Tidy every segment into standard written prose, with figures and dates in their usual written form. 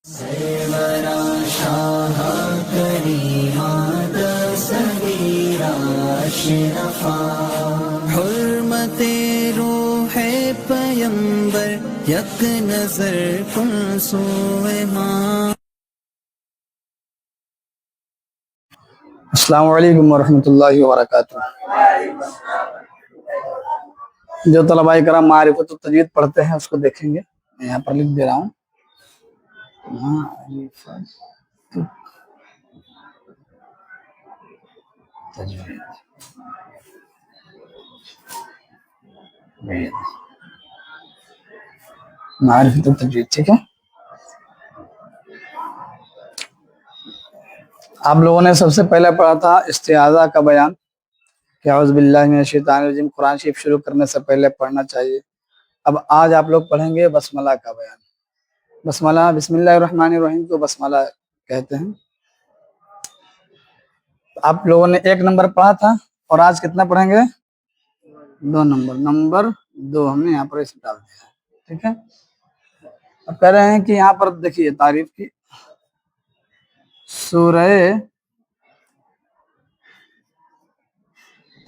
سرورا شاہ کریمہ دستگیرہ اشرفا حرمت روح پیمبر یک نظر کن سوئے ماں. السلام علیکم ورحمۃ اللہ وبرکاتہ. جو طلباء کرام معرفت التجوید پڑھتے ہیں اس کو دیکھیں گے. میں یہاں پر لکھ دے رہا ہوں معرفت التجوید. معرفت التجوید ٹھیک ہے. آپ لوگوں نے سب سے پہلے پڑھا تھا استعاذہ کا بیان کہ اعوذ باللہ من الشیطان الرجیم قرآن شریف شروع کرنے سے پہلے پڑھنا چاہیے. اب آج آپ لوگ پڑھیں گے بسملہ کا بیان. بسملہ بسم اللہ الرحمن الرحیم کو بسملہ کہتے ہیں. آپ لوگوں نے 1 نمبر پڑھا تھا اور آج کتنا پڑھیں گے؟ 2 نمبر. نمبر 2 ہم نے یہاں پر اسے ڈال دیا ہے. ٹھیک ہے. اب کہہ رہے ہیں کہ یہاں پر دیکھیے تعریف کی سورہ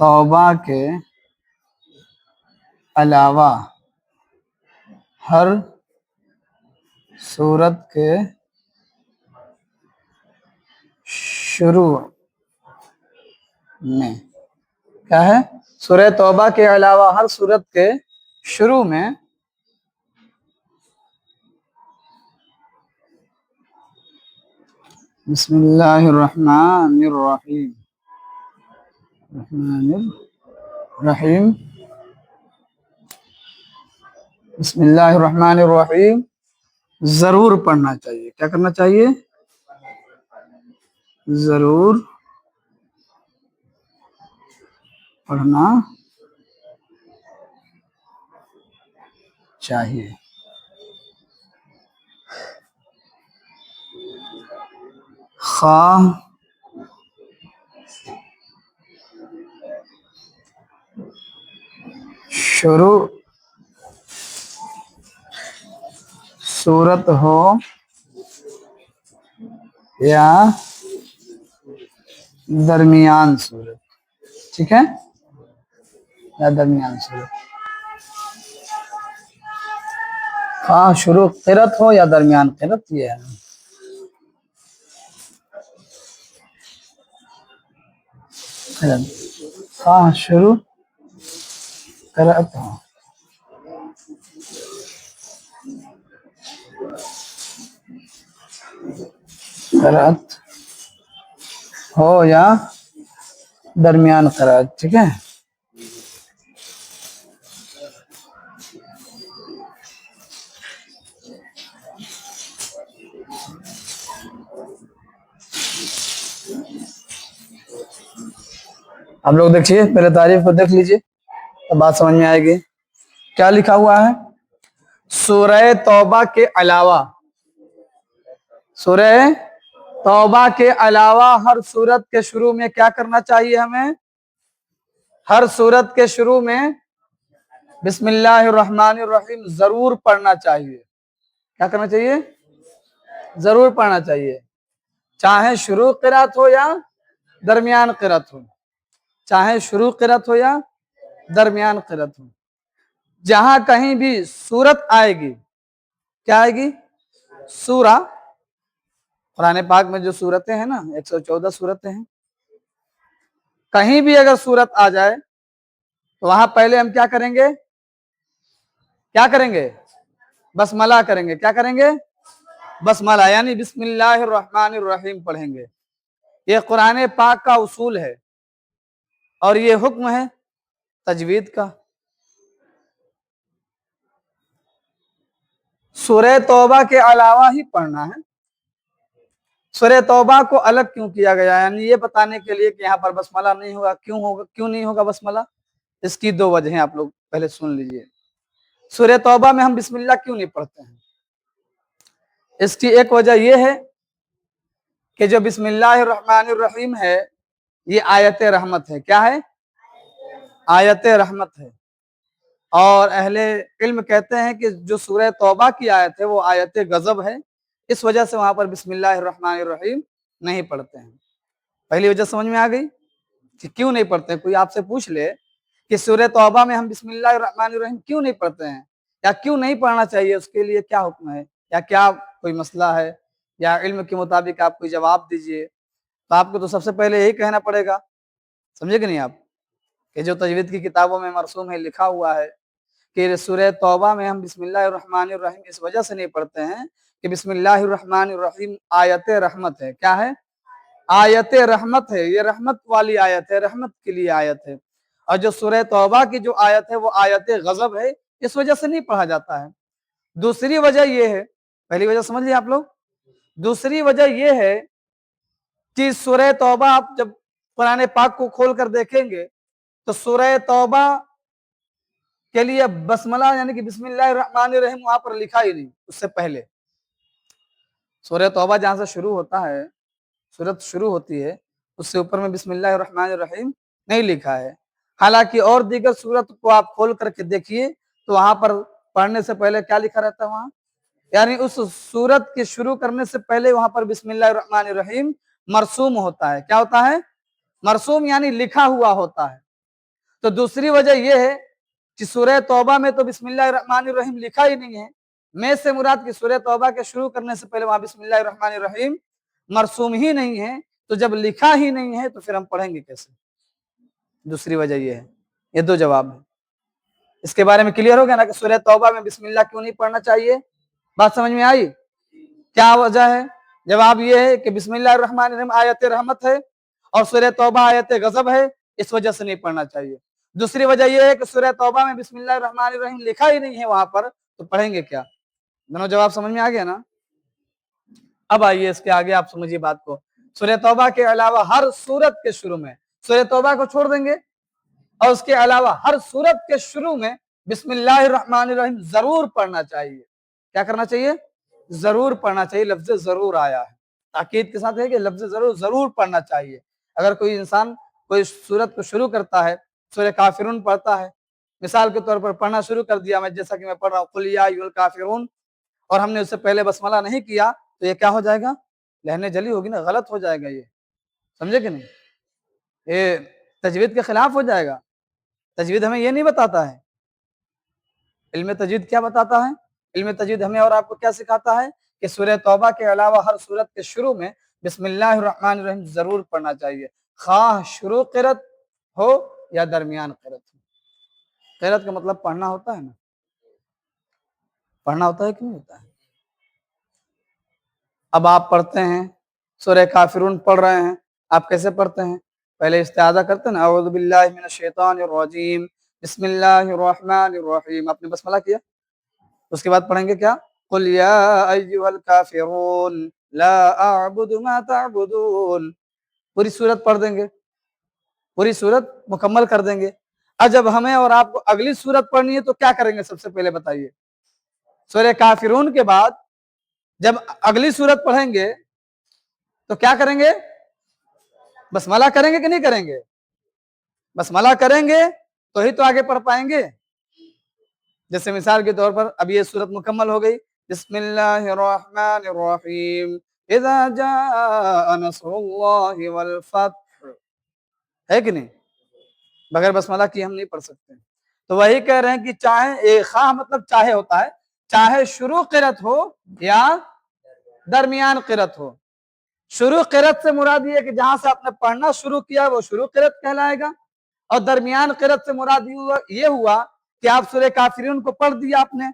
توبہ کے علاوہ ہر سورت کے شروع میں کیا ہے؟ سورہ توبہ کے علاوہ ہر سورت کے شروع میں بسم اللہ الرحمن الرحیم بسم اللہ الرحمن الرحیم ضرور پڑھنا چاہیے. کیا کرنا چاہیے؟ ضرور پڑھنا چاہیے. خواہ شروع سورت ہو یا درمیان سورت. ٹھیک ہے. یا درمیان سورت. خواہ شروع قرأت ہو یا درمیان قرأت. یہ ہے خواہ شروع قرأت ہو یا درمیان قرأت. ٹھیک ہے. آپ لوگ دیکھیے پہلے تعریف کو دیکھ لیجئے تو بات سمجھ میں آئے گی. کیا لکھا ہوا ہے؟ سورہ توبہ کے علاوہ. سورہ توبہ کے علاوہ ہر سورت کے شروع میں کیا کرنا چاہیے ہمیں؟ ہر سورت کے شروع میں بسم اللہ الرحمن الرحیم ضرور پڑھنا چاہیے. کیا کرنا چاہیے؟ ضرور پڑھنا چاہیے. چاہے شروع قرأت ہو یا درمیان قرأت ہو. چاہے شروع قرأت ہو یا درمیان قرأت ہو. جہاں کہیں بھی سورت آئے گی. کیا آئے گی؟ سورہ. قرآن پاک میں جو سورتیں ہیں نا 114 سورتیں ہیں. کہیں بھی اگر سورت آ جائے تو وہاں پہلے ہم کیا کریں گے؟ کیا کریں گے؟ بسملہ کریں گے. کیا کریں گے؟ بسملہ یعنی بسم اللہ الرحمن الرحیم پڑھیں گے. یہ قرآن پاک کا اصول ہے اور یہ حکم ہے تجوید کا. سورہ توبہ کے علاوہ ہی پڑھنا ہے. سورہ توبہ کو الگ کیوں کیا گیا؟ یعنی یہ بتانے کے لیے کہ یہاں پر بسملہ نہیں ہوگا. کیوں نہیں ہوگا بسملہ؟ اس کی 2 وجہیں آپ لوگ پہلے سن لیجئے. سورہ توبہ میں ہم بسم اللہ کیوں نہیں پڑھتے ہیں؟ اس کی ایک وجہ یہ ہے کہ جو بسم اللہ الرحمن الرحیم ہے یہ آیت رحمت ہے. کیا ہے؟ آیت رحمت ہے. اور اہل علم کہتے ہیں کہ جو سورہ توبہ کی آیت ہے وہ آیت غضب ہے इस वजह से वहां पर बिस्मिल्लाहिर्रहमानिर्रहीम नहीं पढ़ते हैं। पहली वजह समझ में आ गई कि क्यों नहीं पढ़ते हैं। कोई आपसे पूछ ले कि सूरह तौबा में हम बिस्मिल्लाहिर्रहमानिर्रहीम क्यों नहीं पढ़ते हैं या क्यों नहीं पढ़ना चाहिए, उसके लिए क्या हुक्म है या क्या कोई मसला है या इल्म के मुताबिक आप कोई जवाब दीजिए। तो आपको तो सबसे पहले यही कहना पड़ेगा, समझे कि नहीं आप, कि जो तजवीद की किताबों में मरसूम है, लिखा हुआ है कि सूरह तौबा में हम बिस्मिल्लाहिर्रहमानिर्रहीम इस वजह से नहीं पढ़ते हैं कि बिस्मिल्लाहिर्रहमानिर्रहीम आयत रहमत है। क्या है? आयत रहमत है। ये रहमत वाली आयत है, रहमत के लिए आयत है। और जो सूरह तौबा की जो आयत है वो आयत गजब है, इस वजह से नहीं पढ़ा जाता है। दूसरी वजह ये है, पहली वजह समझ लिया आप लोग। दूसरी वजह ये है कि सूरह तौबा आप जब कुरान पाक को खोल कर देखेंगे तो सूरह तौबा के लिए बसमला यानी कि बिस्मिल्लाहिर्रहमानिर्रहीम वहां पर लिखा ही नहीं। उससे पहले सूरह तौबा जहां से शुरू होता है, सूरत शुरू होती है, उससे ऊपर में बिस्मिल्लाहिर्रहमानिर्रहीम नहीं लिखा है। हालांकि और दीगर सूरत को आप खोल करके देखिए तो वहां पर पढ़ने से पहले क्या लिखा रहता है वहां, यानी उस सूरत के शुरू करने से पहले वहां पर बिस्मिल्लाहिर्रहमानिर्रहीम मरसूम होता है। क्या होता है? मरसूम यानी लिखा हुआ होता है। तो दूसरी वजह यह है कि सूरह तौबा में तो बिस्मिल्लाहिर्रहमानिर्रहीम लिखा ही नहीं है। में से मुराद की सूरह तौबा के शुरू करने से पहले वहां बिस्मिल्लाहिर्रहमानिर्रहीम मरसूम ही नहीं है। तो जब लिखा ही नहीं है तो फिर हम पढ़ेंगे कैसे? दूसरी वजह यह है। ये दो जवाब है। इसके बारे में क्लियर हो गया ना कि सूरह तौबा में बिस्मिल्लाह क्यों नहीं पढ़ना चाहिए? बात समझ में आई? क्या वजह है? जवाब यह है कि बिस्मिल्लाहिर्रहमानिर्रहीम आयत रहमत है और सूरह तौबा आयत गजब है, इस वजह से नहीं पढ़ना चाहिए। दूसरी वजह यह है कि सूरह तौबा में बिस्मिल्लाहिर्रहमानिर्रहीम लिखा ही नहीं है वहां पर, तो पढ़ेंगे क्या? दोनों जवाब समझ में आ गया ना? अब आइए इसके आगे आप समझिए बात को। सूरह तौबा के अलावा हर सूरत के शुरू में, सूरह तौबा को छोड़ देंगे और उसके अलावा हर सूरत के शुरू में बिस्मिल्लाहिर्रहमानिर्रहीम जरूर पढ़ना चाहिए। क्या करना चाहिए? जरूर पढ़ना चाहिए। लफ्ज जरूर आया है, ताकीद के साथ है कि लफ्ज जरूर जरूर पढ़ना चाहिए। अगर कोई इंसान कोई सूरत को शुरू करता है, सूरह काफिरून पढ़ता है, मिसाल के तौर पर पढ़ना शुरू कर दिया मैं, जैसा कि मैं पढ़ रहा हूँ कुल या अय्युहल काफिरून, और हमने उससे पहले बसमला नहीं किया, तो ये क्या हो जाएगा? लहने जली होगी ना, गलत हो जाएगा। ये समझे कि नहीं? ये तजवीद के खिलाफ हो जाएगा। तजवीद हमें ये नहीं बताता है। इल्म तजवीद क्या बताता है? इल्म तजवीद हमें और आपको क्या सिखाता है कि सूरह तौबा के अलावा हर सूरत के शुरू में बिस्मिल्लाहिर्रहमानिर्रहीम जरूर पढ़ना चाहिए, खाह शुरू क़िरत हो या दरमियान क़िरत हो। क़िरत का मतलब पढ़ना होता है ना, पढ़ना होता है कि नहीं होता है? अब आप पढ़ते हैं, सूरह काफिरून पढ़ रहे हैं, आप कैसे पढ़ते हैं? पहले इस्तिआज़ा करते हैं ना, औज़ु बिल्लाहि मिनश शैतानिर रजीम बिस्मिल्लाहिर्रहमानिर्रहीम, आपने बसमला किया, उसके बाद पढ़ेंगे क्या? कुल या अय्युहल काफिरून ला अअबुदु मा तअबुदून। पूरी सूरत पढ़ देंगे, पूरी सूरत मुकम्मल कर देंगे। अब जब हमें और आपको अगली सूरत पढ़नी है तो क्या करेंगे? सबसे पहले बताइए। सूरह काफिरून के बाद जब अगली सूरत पढ़ेंगे तो क्या करेंगे? बसमला करेंगे कि नहीं करेंगे? बसमला करेंगे तो ही तो आगे पढ़ पाएंगे। जैसे मिसाल के तौर पर अब ये सूरत मुकम्मल हो गई, बिस्मिल्लाहिर्रहमानिर्रहीम इज़ा जाअ नस्रुल्लाहि वल फत्ह, है कि नहीं? बगैर बसमला की हम नहीं पढ़ सकते। तो वही कह रहे हैं कि चाहे खा मतलब चाहे होता है, चाहे शुरू क़िरत हो या दरमियान क़िरत हो। शुरू क़िरत से मुराद ये कि जहां से आपने पढ़ना शुरू किया वो शुरू क़िरत कहलाएगा, और दरमियान क़िरत से मुराद ये हुआ कि आप सूरह काफिरून को पढ़ दिया, आपने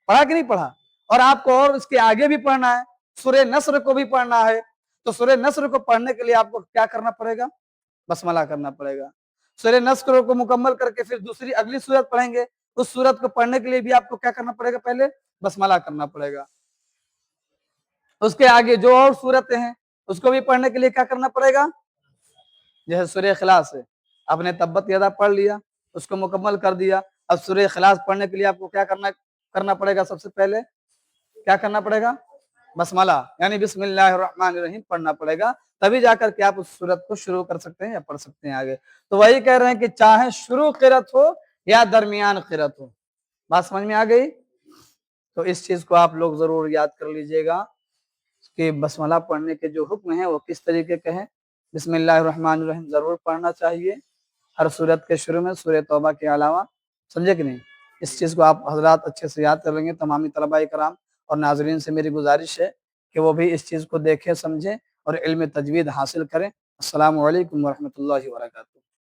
पढ़ा कि नहीं पढ़ा, और आपको और उसके आगे भी पढ़ना है, सूरह नस्र को भी पढ़ना है। तो सूरह नस्र को पढ़ने के लिए आपको क्या करना पड़ेगा? बसमला करना पड़ेगा। सूरह नस्र को मुकम्मल करके फिर दूसरी अगली सूरत पढ़ेंगे, उस सूरत को पढ़ने के लिए भी आपको क्या करना पड़ेगा? पहले बसमला करना पड़ेगा। उसके आगे जो और सूरतें हैं उसको भी पढ़ने के लिए क्या करना पड़ेगा? जैसे सूरह इखलास है, आपने तब्बत यदा पढ़ लिया, उसको मुकम्मल कर दिया। अब सूरह इखलास पढ़ने के लिए आपको क्या करना पड़ेगा? सबसे पहले क्या करना पड़ेगा? बसमला यानी बिस्मिल्लाहिर्रहमानिर्रहीम पढ़ना पड़ेगा, तभी जाकर के आप उस सूरत को शुरू कर सकते हैं या पढ़ सकते हैं आगे। तो वही कह रहे हैं कि चाहे शुरू क़िरत हो या दरमियान क़िरत हो। बात समझ में आ गई? तो इस चीज को आप लोग जरूर याद कर लीजिएगा کہ بسملہ پڑھنے کے جو حکم ہیں وہ کس طریقے کے ہیں۔ بسم اللہ الرحمن الرحیم ضرور پڑھنا چاہیے ہر صورت کے شروع میں، سورہ توبہ کے علاوہ، سمجھے کہ نہیں؟ اس چیز کو آپ حضرات اچھے سے یاد کر لیں گے۔ تمامی طلباء کرام اور ناظرین سے میری گزارش ہے کہ وہ بھی اس چیز کو دیکھیں، سمجھیں اور علم تجوید حاصل کریں۔ السلام علیکم ورحمۃ اللہ وبرکاتہ۔